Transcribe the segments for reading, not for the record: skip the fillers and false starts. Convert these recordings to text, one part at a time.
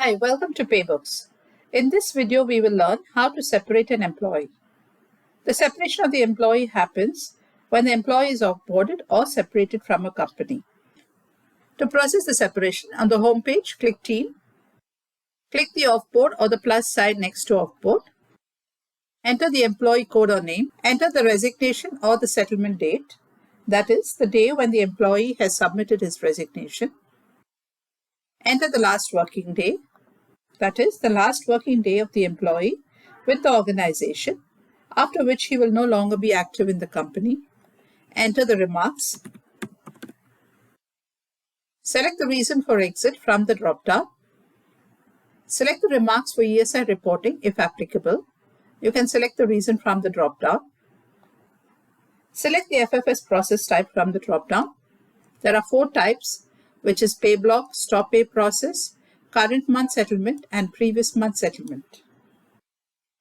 Hi, welcome to Paybooks. In this video, we will learn how to separate an employee. The separation of the employee happens when the employee is offboarded or separated from a company. To process the separation, on the home page, click Team. Click the Offboard or the plus sign next to Offboard. Enter the employee code or name. Enter the resignation or the settlement date, that is, the day when the employee has submitted his resignation. Enter the last working day, that is, the last working day of the employee with the organization, after which he will no longer be active in the company. Enter the remarks. Select the reason for exit from the drop-down. Select the remarks for ESI reporting if applicable. You can select the reason from the drop-down. Select the FFS process type from the drop-down. There are 4 types, which is pay block, stop pay process, current month settlement, and previous month settlement.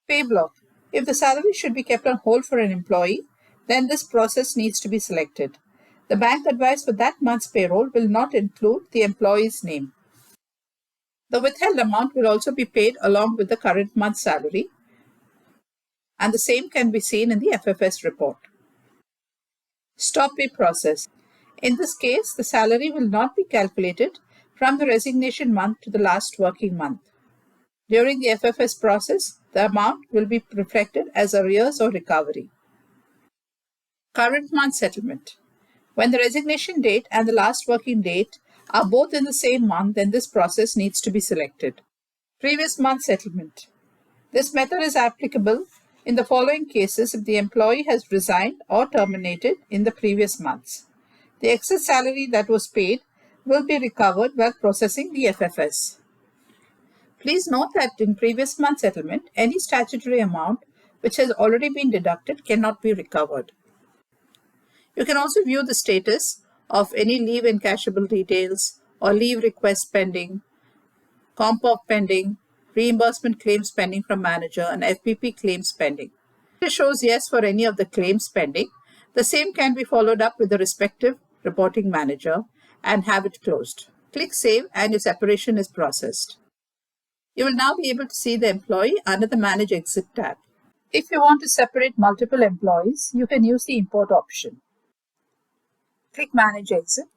Pay block. If the salary should be kept on hold for an employee, then this process needs to be selected. The bank advice for that month's payroll will not include the employee's name. The withheld amount will also be paid along with the current month's salary, and the same can be seen in the FFS report. Stop pay process. In this case, the salary will not be calculated from the resignation month to the last working month. During the FFS process, the amount will be reflected as arrears or recovery. Current month settlement. When the resignation date and the last working date are both in the same month, then this process needs to be selected. Previous month settlement. This method is applicable in the following cases if the employee has resigned or terminated in the previous months. The excess salary that was paid will be recovered while processing the FFS. Please note that in previous month settlement, any statutory amount which has already been deducted cannot be recovered. You can also view the status of any leave encashable details or leave request pending, comp off pending, reimbursement claims pending from manager, and FPP claims pending. If it shows yes for any of the claims pending, the same can be followed up with the respective reporting manager and have it closed. Click Save and your separation is processed. You will now be able to see the employee under the Manage Exit tab. If you want to separate multiple employees, you can use the Import option. Click Manage Exit.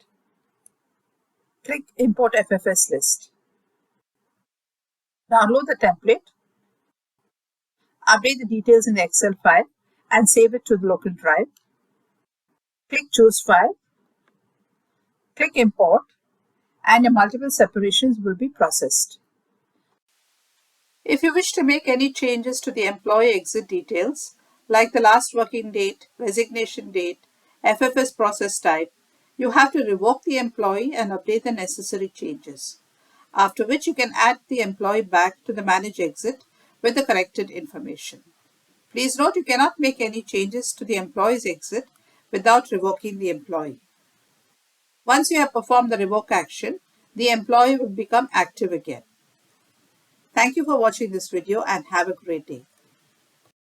Click Import FFS List. Download the template. Update the details in the Excel file and save it to the local drive. Click Choose File. Click Import and your multiple separations will be processed. If you wish to make any changes to the employee exit details, like the last working date, resignation date, FFS process type, you have to revoke the employee and update the necessary changes, after which you can add the employee back to the Manage Exit with the corrected information. Please note you cannot make any changes to the employee's exit without revoking the employee. Once you have performed the revoke action, the employee will become active again. Thank you for watching this video and have a great day.